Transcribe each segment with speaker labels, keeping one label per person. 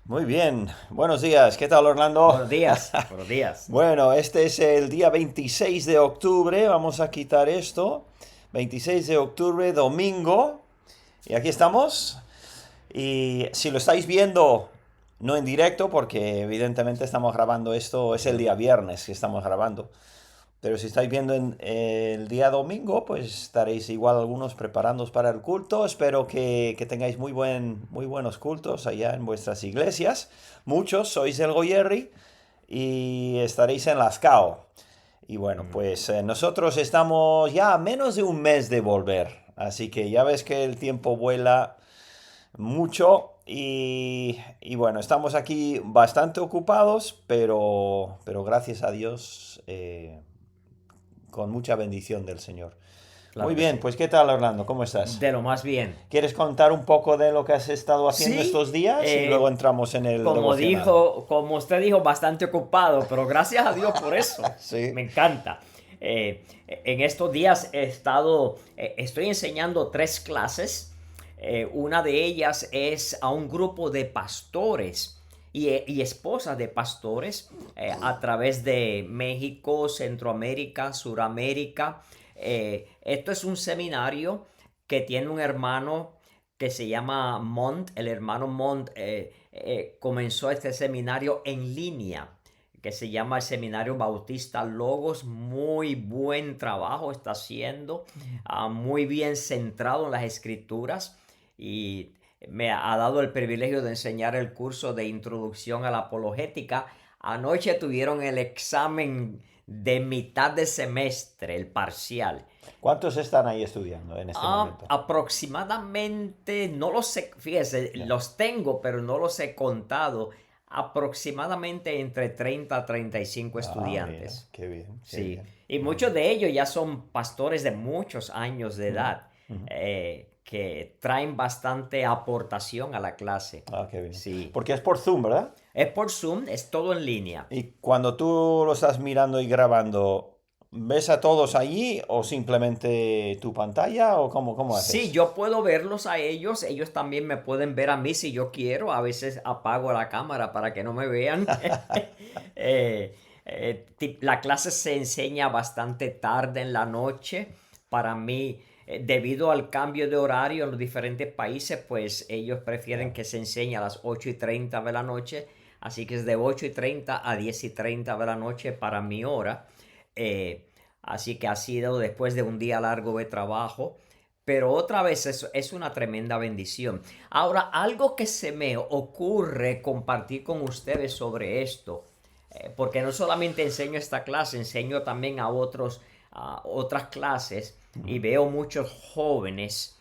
Speaker 1: Muy bien, buenos días, ¿qué tal Orlando?
Speaker 2: Buenos días, buenos días.
Speaker 1: Bueno, este es el día 26 de octubre, vamos a quitar esto. 26 de octubre, domingo, y aquí estamos. Y si lo estáis viendo, no en directo, porque evidentemente estamos grabando esto, es el día viernes que estamos grabando. Pero si estáis viendo el día domingo, pues estaréis igual algunos preparándoos para el culto. Espero que tengáis muy buenos cultos allá en vuestras iglesias. Muchos sois del Goyerri y estaréis en Lascao. Y bueno,
Speaker 2: Mm.
Speaker 1: pues nosotros estamos ya a menos de un mes de volver. Así que ya ves que el tiempo vuela mucho y bueno, estamos aquí bastante ocupados, pero gracias a Dios con mucha bendición del Señor. Muy
Speaker 2: Claro que
Speaker 1: bien,
Speaker 2: sí.
Speaker 1: pues ¿qué tal Orlando? ¿Cómo estás?
Speaker 2: De lo más bien.
Speaker 1: ¿Quieres contar un poco de lo que has estado haciendo
Speaker 2: Sí,
Speaker 1: estos días y luego entramos en el devocional?
Speaker 2: como usted dijo, bastante ocupado, pero gracias a Dios por eso.
Speaker 1: Sí.
Speaker 2: Me encanta. En estos días estoy enseñando tres clases. Una de ellas es a un grupo de pastores y esposas de pastores a través de México, Centroamérica, Suramérica. Esto es un seminario que tiene un hermano que se llama Mont. El hermano Mont comenzó este seminario en línea que se llama el Seminario Bautista Logos. Muy buen trabajo está haciendo, muy bien centrado en las escrituras y me ha dado el privilegio de enseñar el curso de introducción a la apologética. Anoche tuvieron el examen de mitad de semestre, el parcial.
Speaker 1: ¿Cuántos están ahí estudiando en este momento?
Speaker 2: Aproximadamente, no los sé, fíjese,
Speaker 1: Ya.
Speaker 2: los tengo, pero no los he contado. Aproximadamente entre 30 a 35
Speaker 1: Ah, mira,
Speaker 2: estudiantes.
Speaker 1: qué bien, qué
Speaker 2: Sí,
Speaker 1: bien.
Speaker 2: y muchos de ellos ya son pastores de muchos años de
Speaker 1: Ujú,
Speaker 2: edad,
Speaker 1: ujú.
Speaker 2: que traen bastante aportación a la clase.
Speaker 1: Ah, qué bien.
Speaker 2: Sí,
Speaker 1: Porque es por Zoom, ¿verdad?
Speaker 2: es por Zoom, es todo en línea.
Speaker 1: Y cuando tú lo estás mirando y grabando, ¿ves a todos allí o simplemente tu pantalla o cómo
Speaker 2: Sí,
Speaker 1: haces?
Speaker 2: yo puedo verlos a ellos, ellos también me pueden ver a mí si yo quiero, a veces apago la cámara para que no me vean. La clase se enseña bastante tarde en la noche. Para mí, debido al cambio de horario en los diferentes países, pues ellos prefieren
Speaker 1: Ya.
Speaker 2: que se enseñe a las 8:30 de la noche, así que es de 8:30 a 10:30 de la noche para mi hora. Eh, Así que ha sido después de un día largo de trabajo. Pero otra vez es una tremenda bendición. Ahora, algo que se me ocurre compartir con ustedes sobre esto, porque no solamente enseño esta clase, enseño también a otras clases y veo muchos jóvenes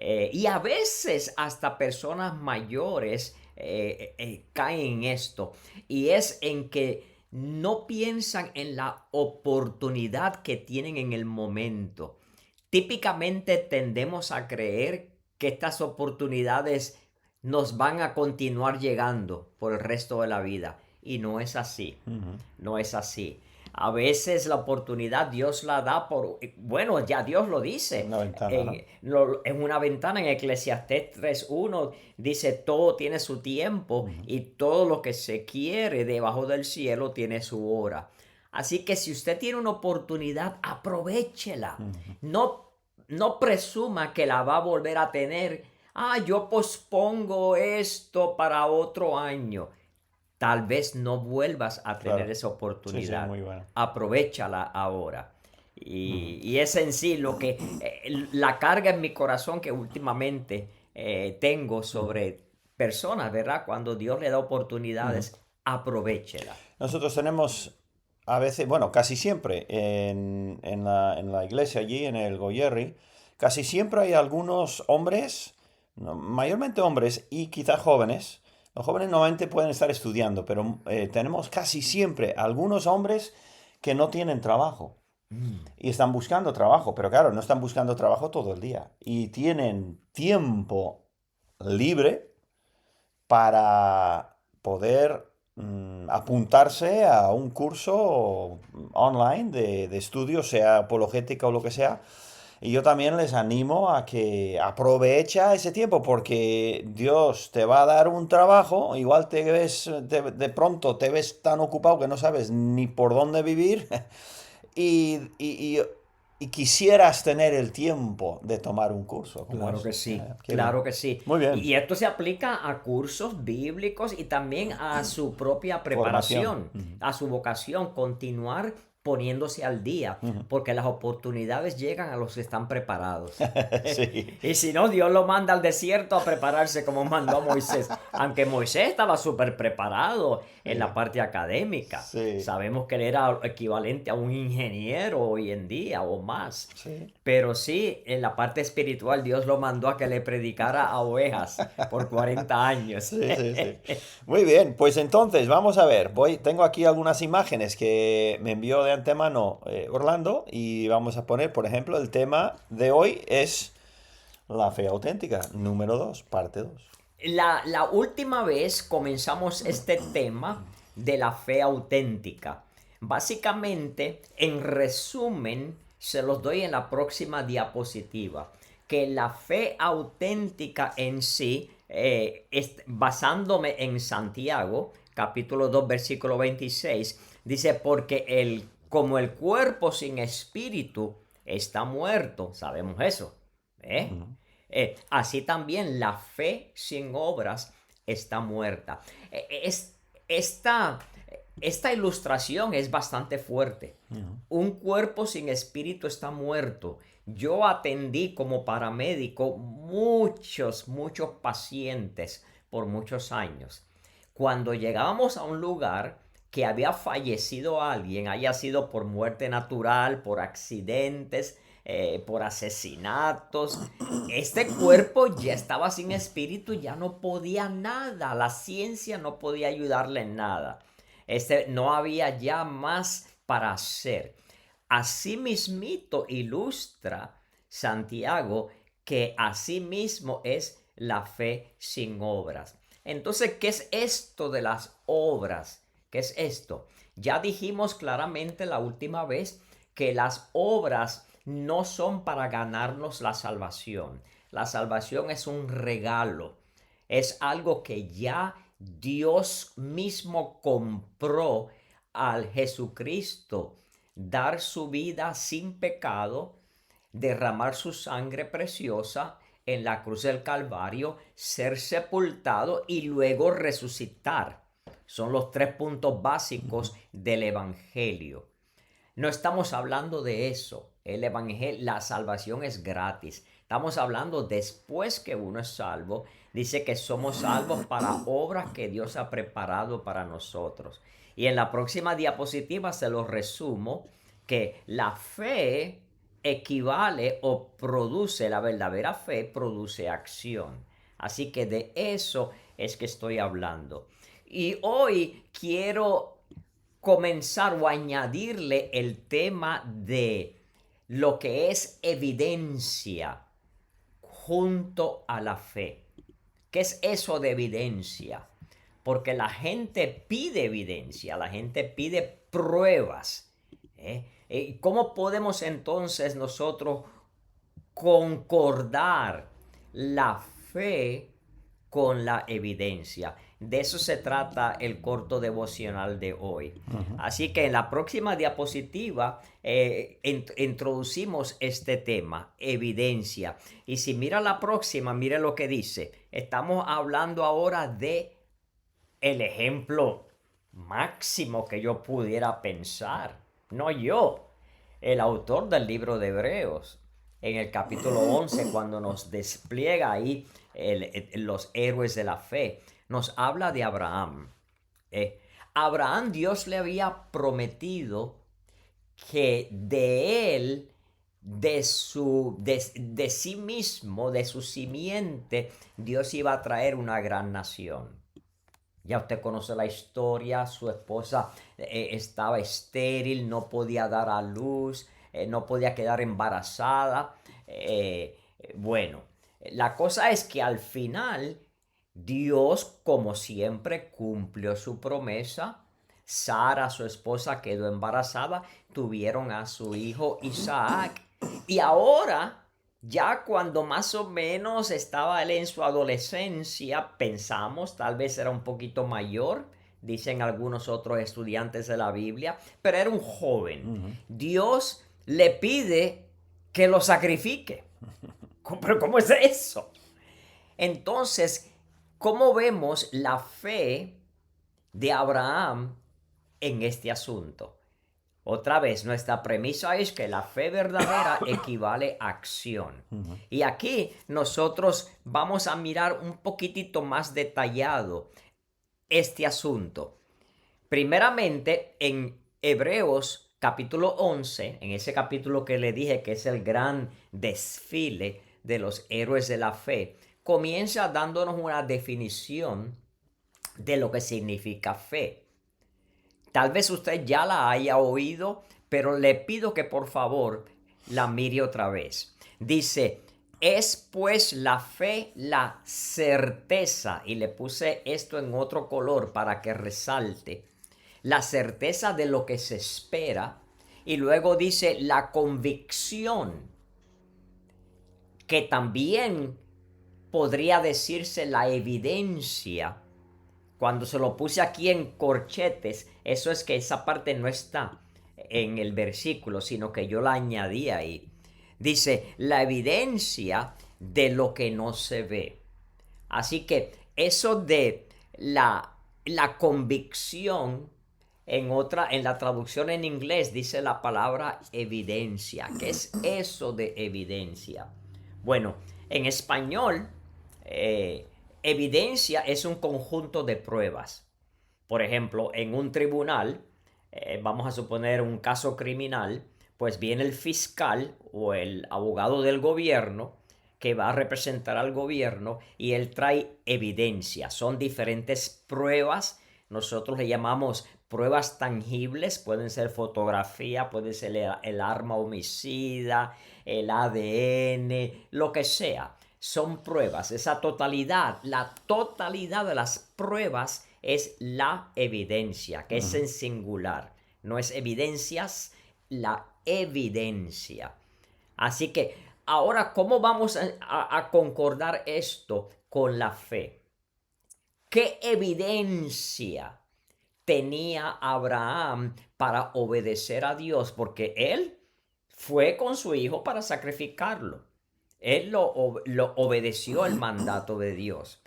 Speaker 2: y a veces hasta personas mayores caen en esto. Y es en que no piensan en la oportunidad que tienen en el momento. Típicamente tendemos a creer que estas oportunidades nos van a continuar llegando por el resto de la vida. Y no es así.
Speaker 1: Ujú.
Speaker 2: No es así. A veces la oportunidad Dios la da por, bueno, ya Dios lo dice.
Speaker 1: Una ventana, ¿no?
Speaker 2: En una ventana en Eclesiastés 3:1 dice, todo tiene su tiempo
Speaker 1: Ujú,
Speaker 2: y todo lo que se quiere debajo del cielo tiene su hora. Así que si usted tiene una oportunidad, aprovéchela.
Speaker 1: ujú.
Speaker 2: No, no presuma que la va a volver a tener. Yo pospongo esto para otro año. Tal vez no vuelvas a tener
Speaker 1: Claro.
Speaker 2: esa
Speaker 1: Sí, sí,
Speaker 2: oportunidad.
Speaker 1: muy bueno.
Speaker 2: Aprovéchala ahora.
Speaker 1: Ujú,
Speaker 2: Y es en sí lo que la carga en mi corazón que últimamente tengo
Speaker 1: ujú,
Speaker 2: sobre personas, ¿verdad? Cuando Dios le da
Speaker 1: ujú.
Speaker 2: oportunidades, aprovéchela.
Speaker 1: Nosotros tenemos a veces, bueno, casi siempre en la iglesia allí, en el Goyerri, casi siempre hay algunos hombres, mayormente hombres y quizás jóvenes. Los jóvenes normalmente pueden estar estudiando, pero tenemos casi siempre algunos hombres que no tienen trabajo
Speaker 2: Mm,
Speaker 1: y están buscando trabajo, pero claro, no están buscando trabajo todo el día y tienen tiempo libre para poder apuntarse a un curso online de estudio, sea apologética o lo que sea. Y yo también les animo a que aprovecha ese tiempo porque Dios te va a dar un trabajo, igual te ves, de pronto te ves tan ocupado que no sabes ni por dónde vivir y, y- y- y quisieras tener el tiempo de tomar un curso como
Speaker 2: Claro que
Speaker 1: este.
Speaker 2: sí,
Speaker 1: Qué bien.
Speaker 2: claro que sí.
Speaker 1: Muy
Speaker 2: Y,
Speaker 1: bien.
Speaker 2: y esto se aplica a cursos bíblicos y también a su propia
Speaker 1: Formación.
Speaker 2: preparación, a su vocación, continuar poniéndose al día,
Speaker 1: Ujú.
Speaker 2: porque las oportunidades llegan a los que están preparados.
Speaker 1: Sí,
Speaker 2: Y si no, Dios lo manda al desierto a prepararse como mandó a Moisés. Aunque Moisés estaba súper preparado en la
Speaker 1: sí,
Speaker 2: parte académica.
Speaker 1: sí,
Speaker 2: Sabemos que él era equivalente a un ingeniero hoy en día o más.
Speaker 1: sí.
Speaker 2: Pero sí, en la parte espiritual Dios lo mandó a que le predicara a ovejas por 40 años.
Speaker 1: Sí, sí, sí. Muy bien, pues entonces vamos a ver. Tengo aquí algunas imágenes que me envió de antemano Orlando y vamos a poner, por ejemplo, el tema de hoy es la fe auténtica, número 2, parte 2.
Speaker 2: La última vez comenzamos este tema de la fe auténtica. Básicamente, en resumen, se los doy en la próxima diapositiva, que la fe auténtica en sí, basándome en Santiago, capítulo 2 versículo 26, dice, porque como el cuerpo sin espíritu está muerto, sabemos eso, ¿eh? Así también la fe sin obras está muerta. Esta ilustración es bastante fuerte. Un cuerpo sin espíritu está muerto. Yo atendí como paramédico muchos pacientes por muchos años. Cuando llegábamos a un lugar que había fallecido alguien, haya sido por muerte natural, por accidentes, por asesinatos, este cuerpo ya estaba sin espíritu, ya no podía nada, la ciencia no podía ayudarle en nada. No había ya más para hacer. Asimismito ilustra Santiago que asimismo es la fe sin obras. Entonces, ¿qué es esto de las obras? ¿Qué es esto? Ya dijimos claramente la última vez que las obras no son para ganarnos la salvación. La salvación es un regalo. Es algo que ya Dios mismo compró al Jesucristo dar su vida sin pecado, derramar su sangre preciosa en la cruz del Calvario, ser sepultado y luego resucitar. Son los tres puntos básicos del Evangelio. No estamos hablando de eso. El evangelio, la salvación es gratis. Estamos hablando después que uno es salvo. Dice que somos salvos para obras que Dios ha preparado para nosotros. Y en la próxima diapositiva se lo resumo que la fe equivale o produce, la verdadera fe produce acción. Así que de eso es que estoy hablando. Y hoy quiero comenzar o añadirle el tema de lo que es evidencia junto a la fe. ¿Qué es eso de evidencia? Porque la gente pide evidencia, la gente pide pruebas. ¿Cómo podemos entonces nosotros concordar la fe con la evidencia? De eso se trata el corto devocional de hoy. Así que en la próxima diapositiva introducimos este tema, evidencia. Y si mira la próxima, mire lo que dice. Estamos hablando ahora de el ejemplo máximo que yo pudiera pensar. No yo, el autor del libro de Hebreos, en el capítulo 11, cuando nos despliega ahí los héroes de la fe, nos habla de Abraham. Abraham, Dios le había prometido que de él, de sí mismo, de su simiente, Dios iba a traer una gran nación. Ya usted conoce la historia, su esposa estaba estéril, no podía dar a luz, no podía quedar embarazada. Bueno, la cosa es que al final Dios, como siempre, cumplió su promesa. Sara, su esposa, quedó embarazada, tuvieron a su hijo Isaac. Y ahora, ya cuando más o menos estaba él en su adolescencia, pensamos, tal vez era un poquito mayor, dicen algunos otros estudiantes de la Biblia, pero era un joven. Dios le pide que lo sacrifique. ¿Pero cómo es eso? Entonces, ¿cómo vemos la fe de Abraham en este asunto? Otra vez, nuestra premisa es que la fe verdadera equivale a acción. Y aquí nosotros vamos a mirar un poquitito más detallado este asunto. Primeramente, en Hebreos capítulo 11, en ese capítulo que le dije que es el gran desfile de los héroes de la fe, comienza dándonos una definición de lo que significa fe. Tal vez usted ya la haya oído, pero le pido que por favor la mire otra vez. Dice, es pues la fe la certeza, y le puse esto en otro color para que resalte, la certeza de lo que se espera, y luego dice la convicción, que también podría decirse la evidencia. Cuando se lo puse aquí en corchetes, eso es que esa parte no está en el versículo, sino que yo la añadí ahí. Dice, la evidencia de lo que no se ve. Así que eso de la convicción, en la traducción en inglés dice la palabra evidencia. ¿Qué es eso de evidencia? Bueno, en español, evidencia es un conjunto de pruebas. Por ejemplo, en un tribunal, vamos a suponer un caso criminal, pues viene el fiscal o el abogado del gobierno que va a representar al gobierno y él trae evidencia. Son diferentes pruebas. Nosotros le llamamos pruebas tangibles. Pueden ser fotografía, puede ser el arma homicida, el ADN, lo que sea. Son pruebas. Esa totalidad, la totalidad de las pruebas es la evidencia, que es en singular. No es evidencias, la evidencia. Así que ahora, ¿cómo vamos a concordar esto con la fe? ¿Qué evidencia tenía Abraham para obedecer a Dios? Porque él fue con su hijo para sacrificarlo. Él lo obedeció el mandato de Dios.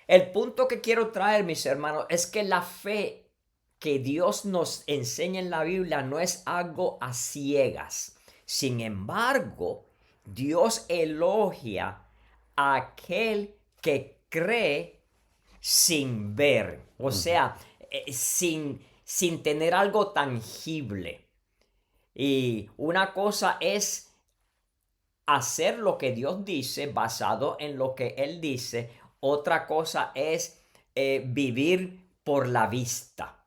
Speaker 2: El punto que quiero traer, mis hermanos, es que la fe que Dios nos enseña en la Biblia no es algo a ciegas. Sin embargo, Dios elogia a aquel que cree sin ver, o sea, sin tener algo tangible. Y una cosa es hacer lo que Dios dice basado en lo que Él dice. Otra cosa es vivir por la vista.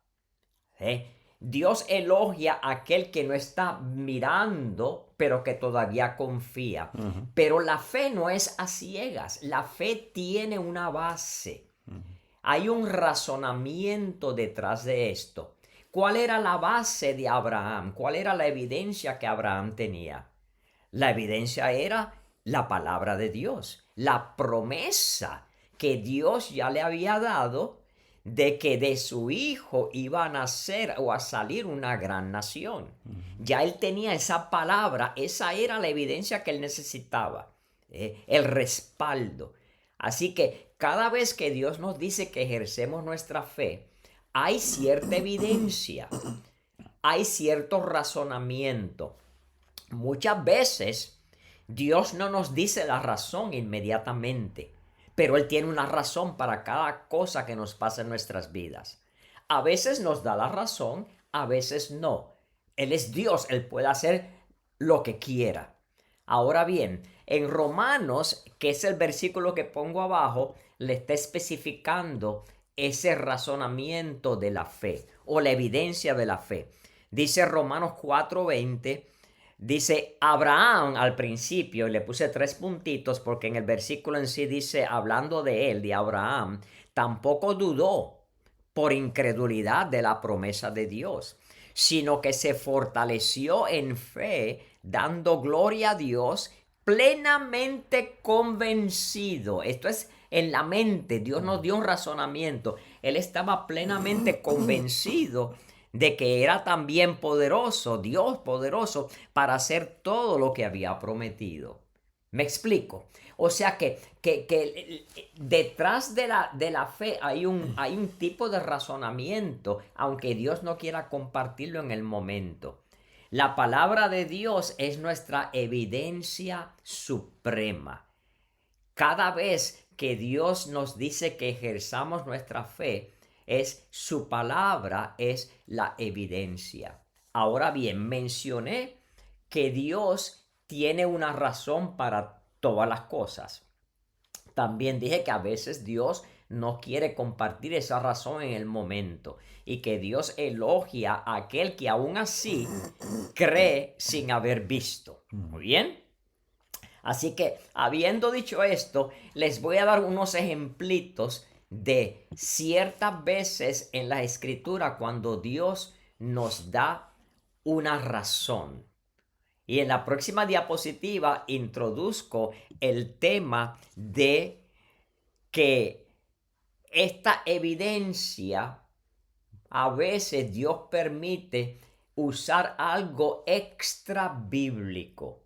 Speaker 2: Dios elogia a aquel que no está mirando, pero que todavía confía. Pero la fe no es a ciegas. La fe tiene una base. Hay un razonamiento detrás de esto. ¿Cuál era la base de Abraham? ¿Cuál era la evidencia que Abraham tenía? La evidencia era la palabra de Dios, la promesa que Dios ya le había dado de que de su hijo iba a nacer o a salir una gran nación. Ya él tenía esa palabra, esa era la evidencia que él necesitaba, el respaldo. Así que cada vez que Dios nos dice que ejercemos nuestra fe, hay cierta evidencia, hay cierto razonamiento. Muchas veces Dios no nos dice la razón inmediatamente, pero Él tiene una razón para cada cosa que nos pasa en nuestras vidas. A veces nos da la razón, a veces no. Él es Dios, Él puede hacer lo que quiera. Ahora bien, en Romanos, que es el versículo que pongo abajo, le está especificando ese razonamiento de la fe o la evidencia de la fe. Dice Romanos 4:20. Dice Abraham al principio, y le puse 3 puntitos porque en el versículo en sí dice, hablando de él, de Abraham, tampoco dudó por incredulidad de la promesa de Dios, sino que se fortaleció en fe, dando gloria a Dios, plenamente convencido. Esto es en la mente. Dios nos dio un razonamiento. Él estaba plenamente convencido de que era también poderoso, Dios poderoso, para hacer todo lo que había prometido. ¿Me explico? O sea que detrás de la fe hay un tipo de razonamiento, aunque Dios no quiera compartirlo en el momento. La palabra de Dios es nuestra evidencia suprema. Cada vez que Dios nos dice que ejerzamos nuestra fe, es su palabra, es la evidencia. Ahora bien, mencioné que Dios tiene una razón para todas las cosas. También dije que a veces Dios no quiere compartir esa razón en el momento y que Dios elogia a aquel que aún así cree sin haber visto. Muy bien. Así que, habiendo dicho esto, les voy a dar unos ejemplitos de ciertas veces en la escritura cuando Dios nos da una razón. Y en la próxima diapositiva introduzco el tema de que esta evidencia a veces Dios permite usar algo extra bíblico.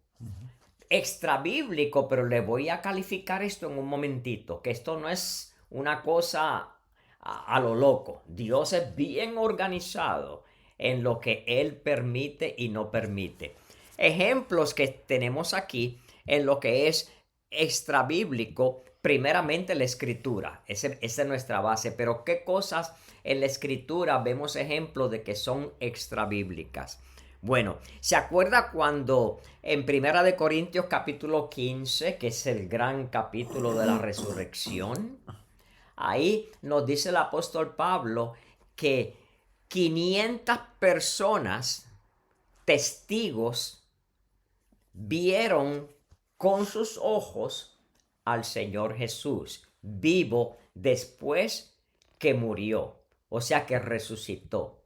Speaker 2: Extra bíblico, pero le voy a calificar esto en un momentito, que esto no es una cosa a lo loco. Dios es bien organizado en lo que Él permite y no permite. Ejemplos que tenemos aquí en lo que es extra bíblico, primeramente la escritura, esa es nuestra base, pero ¿qué cosas en la escritura vemos ejemplos de que son extra bíblicas? Bueno, ¿se acuerda cuando en Primera de Corintios capítulo 15, que es el gran capítulo de la resurrección? Ahí nos dice el apóstol Pablo que 500 personas, testigos, vieron con sus ojos al Señor Jesús vivo después que murió, o sea que resucitó.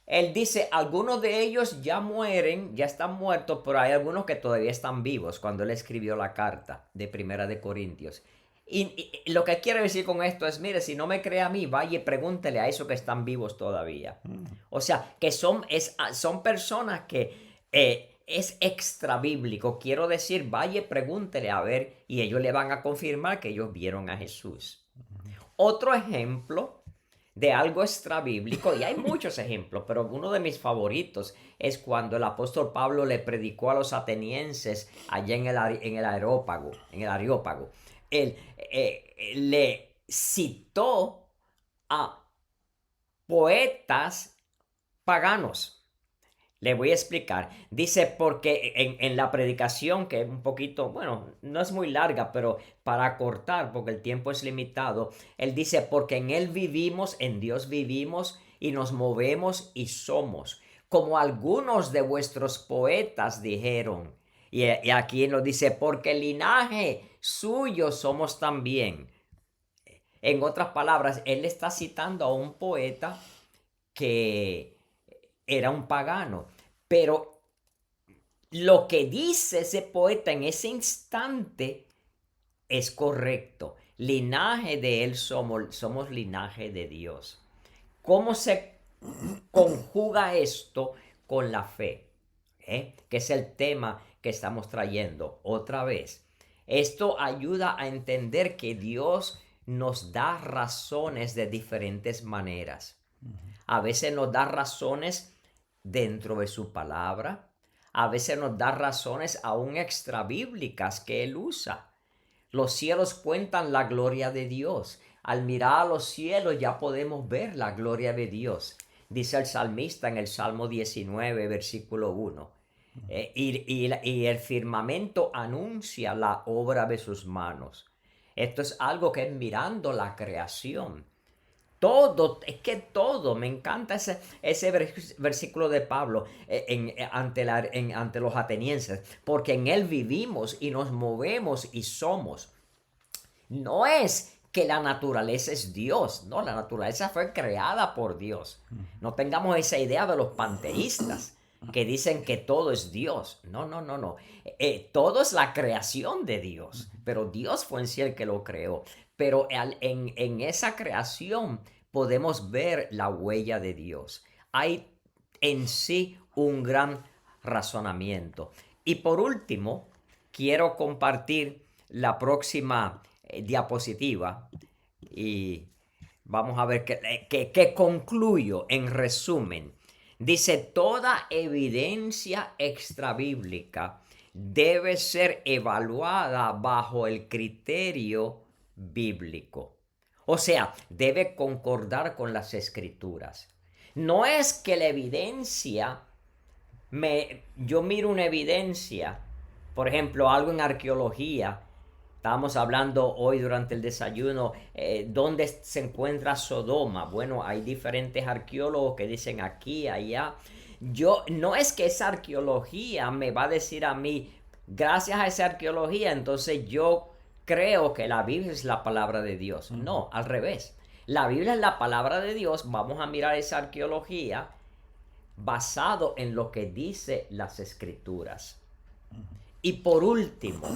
Speaker 2: Él dice, algunos de ellos ya mueren, ya están muertos, pero hay algunos que todavía están vivos cuando él escribió la carta de Primera de Corintios. Y lo que quiero decir con esto es, mire, si no me cree a mí, vaya y pregúntele a esos que están vivos todavía. O sea, que son personas que es extra bíblico. Quiero decir, vaya y pregúntele a ver, y ellos le van a confirmar que ellos vieron a Jesús. Otro ejemplo de algo extra bíblico, y hay muchos ejemplos, pero uno de mis favoritos es cuando el apóstol Pablo le predicó a los atenienses allá en el Areópago. Él le citó a poetas paganos. Le voy a explicar. Dice porque en la predicación, que es un poquito, bueno, no es muy larga, pero para cortar, porque el tiempo es limitado, él dice, porque en Él vivimos, en Dios vivimos y nos movemos y somos, como algunos de vuestros poetas dijeron. Y aquí nos dice, porque linaje suyo somos también. En otras palabras, él está citando a un poeta que era un pagano. Pero lo que dice ese poeta en ese instante es correcto. Linaje de él somos linaje de Dios. ¿Cómo se conjuga esto con la fe? Que es el tema que estamos trayendo otra vez. Esto ayuda a entender que Dios nos da razones de diferentes maneras. A veces nos da razones dentro de su palabra. A veces nos da razones aún extra bíblicas que Él usa. Los cielos cuentan la gloria de Dios. Al mirar a los cielos ya podemos ver la gloria de Dios. Dice el salmista en el Salmo 19, versículo 1. Y el firmamento anuncia la obra de sus manos. Esto es algo que es mirando la creación. Todo, es que todo, me encanta ese versículo de Pablo ante los atenienses, porque en él vivimos y nos movemos y somos. No es que la naturaleza es Dios. No, la naturaleza fue creada por Dios. No tengamos esa idea de los panteístas que dicen que todo es Dios. No, no, no, no. Todo es la creación de Dios, pero Dios fue en sí el que lo creó. Pero en esa creación podemos ver la huella de Dios. Hay en sí un gran razonamiento. Y por último, quiero compartir la próxima diapositiva y vamos a ver qué concluyo en resumen. Dice, toda evidencia extrabíblica debe ser evaluada bajo el criterio bíblico. O sea, debe concordar con las escrituras. No es que la evidencia, yo miro una evidencia, por ejemplo, algo en arqueología. Estábamos hablando hoy durante el desayuno, ¿dónde se encuentra Sodoma? Bueno, hay diferentes arqueólogos que dicen aquí, allá. No es que esa arqueología me va a decir a mí, gracias a esa arqueología, entonces yo creo que la Biblia es la palabra de Dios. No, al revés. La Biblia es la palabra de Dios. Vamos a mirar esa arqueología basado en lo que dice las escrituras. Y por último,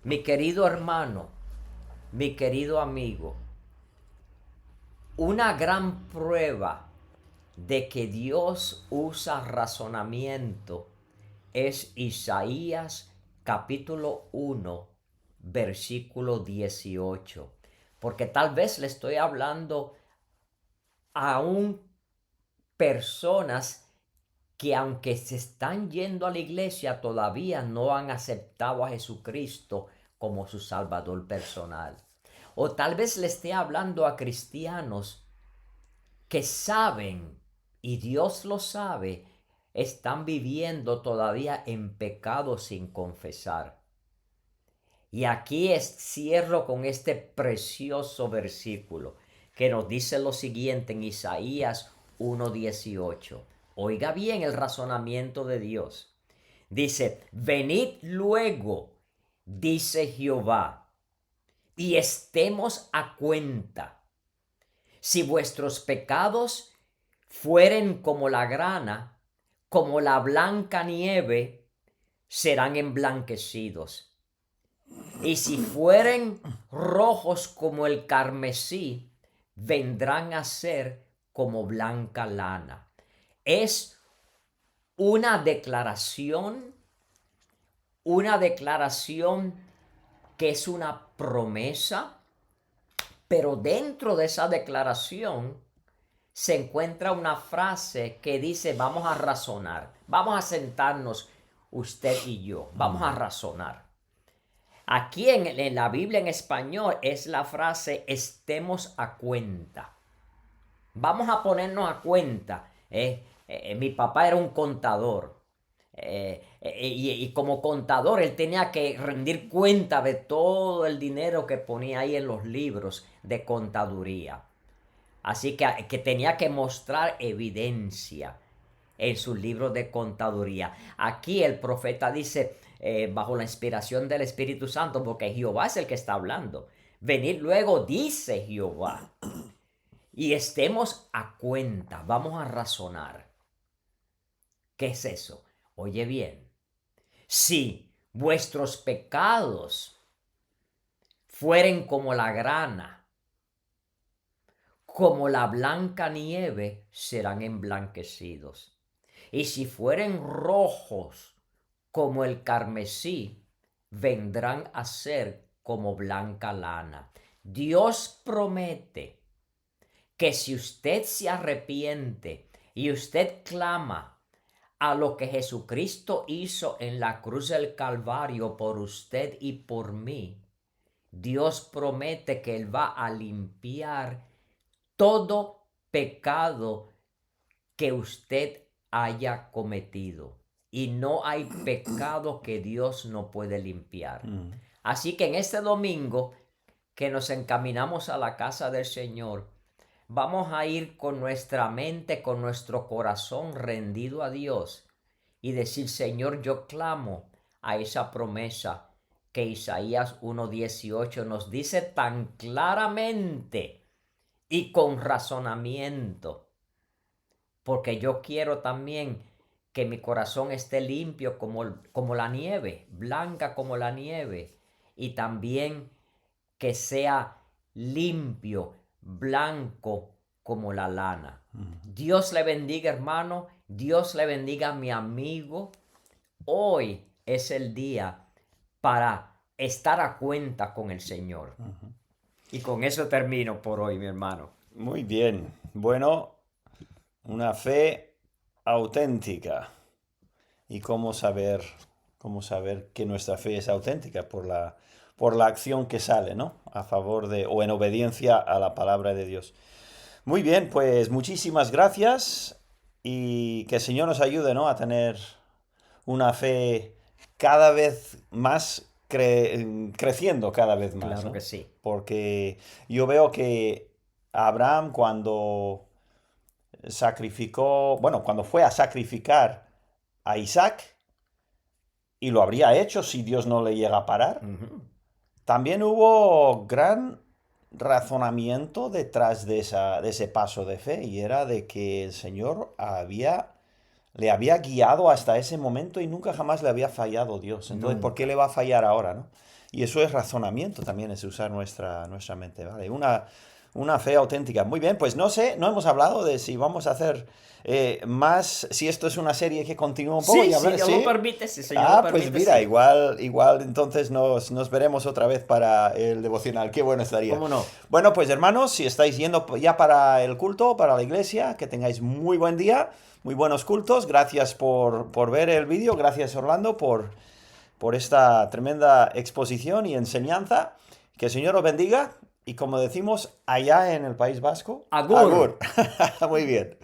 Speaker 2: mi querido hermano, mi querido amigo, una gran prueba de que Dios usa razonamiento es Isaías capítulo 1, versículo 18. Porque tal vez le estoy hablando a personas que aunque se están yendo a la iglesia todavía no han aceptado a Jesucristo como su Salvador personal. O tal vez le esté hablando a cristianos que saben, y Dios lo sabe, están viviendo todavía en pecado sin confesar. Y aquí cierro con este precioso versículo que nos dice lo siguiente en Isaías 1:18. Oiga bien el razonamiento de Dios. Dice, venid luego, dice Jehová, y estemos a cuenta. Si vuestros pecados fueren como la grana, como la blanca nieve, serán emblanquecidos. Y si fueren rojos como el carmesí, vendrán a ser como blanca lana. Es una declaración que es una promesa, pero dentro de esa declaración se encuentra una frase que dice, vamos a razonar, vamos a sentarnos usted y yo, vamos a razonar. Aquí en la Biblia en español es la frase estemos a cuenta. Vamos a ponernos a cuenta. Mi papá era un contador. Y como contador él tenía que rendir cuenta de todo el dinero que ponía ahí en los libros de contaduría. Así que tenía que mostrar evidencia en sus libros de contaduría. Aquí el profeta dice, bajo la inspiración del Espíritu Santo, porque Jehová es el que está hablando. Venid luego, dice Jehová, y estemos a cuenta, vamos a razonar. ¿Qué es eso? Oye bien, si vuestros pecados fueren como la grana, como la blanca nieve, serán emblanquecidos. Y si fueren rojos como el carmesí, vendrán a ser como blanca lana. Dios promete que si usted se arrepiente y usted clama a lo que Jesucristo hizo en la cruz del Calvario por usted y por mí, Dios promete que Él va a limpiar todo pecado que usted haya cometido. Y no hay pecado que Dios no puede limpiar. Así que en este domingo que nos encaminamos a la casa del Señor, vamos a ir con nuestra mente, con nuestro corazón rendido a Dios y decir, Señor, yo clamo a esa promesa que Isaías 1:18 nos dice tan claramente y con razonamiento, porque yo quiero también que mi corazón esté limpio como la nieve, blanca como la nieve, y también que sea limpio, blanco como la lana. Dios le bendiga, hermano. Dios le bendiga a mi amigo. Hoy es el día para estar a cuenta con el Señor. Y con eso termino por hoy, mi hermano.
Speaker 1: Muy bien. Bueno, una fe auténtica. ¿Y cómo saber que nuestra fe es auténtica? Por la acción que sale, ¿no? A favor de o en obediencia a la palabra de Dios. Muy bien, pues muchísimas gracias y que el Señor nos ayude, ¿no? A tener una fe cada vez más creciendo cada vez más,
Speaker 2: Claro
Speaker 1: ¿no?
Speaker 2: que sí.
Speaker 1: Porque yo veo que Abraham cuando sacrificó, bueno, cuando fue a sacrificar a Isaac, y lo habría hecho si Dios no le llega a parar, también hubo gran razonamiento detrás de ese paso de fe, y era de que el Señor le había guiado hasta ese momento y nunca jamás le había fallado Dios. Entonces, ¿por qué le va a fallar ahora, no? Y eso es razonamiento también, es usar nuestra mente, ¿vale? Una fe auténtica. Muy bien, pues no sé, no hemos hablado de si vamos a hacer más, si esto es una serie que continúa un poco.
Speaker 2: Sí,
Speaker 1: Y a
Speaker 2: si
Speaker 1: ver,
Speaker 2: Dios
Speaker 1: ¿sí?
Speaker 2: lo permite, si Señor lo permite,
Speaker 1: Pues mira,
Speaker 2: sí.
Speaker 1: igual entonces nos veremos otra vez para el devocional. Qué bueno estaría.
Speaker 2: ¿Cómo no?
Speaker 1: Bueno, pues hermanos, si estáis yendo ya para el culto, para la iglesia, que tengáis muy buen día, muy buenos cultos. Gracias por ver el vídeo. Gracias, Orlando, por esta tremenda exposición y enseñanza. Que el Señor os bendiga. Y como decimos allá en el País Vasco,
Speaker 2: Agur.
Speaker 1: agur. Muy bien.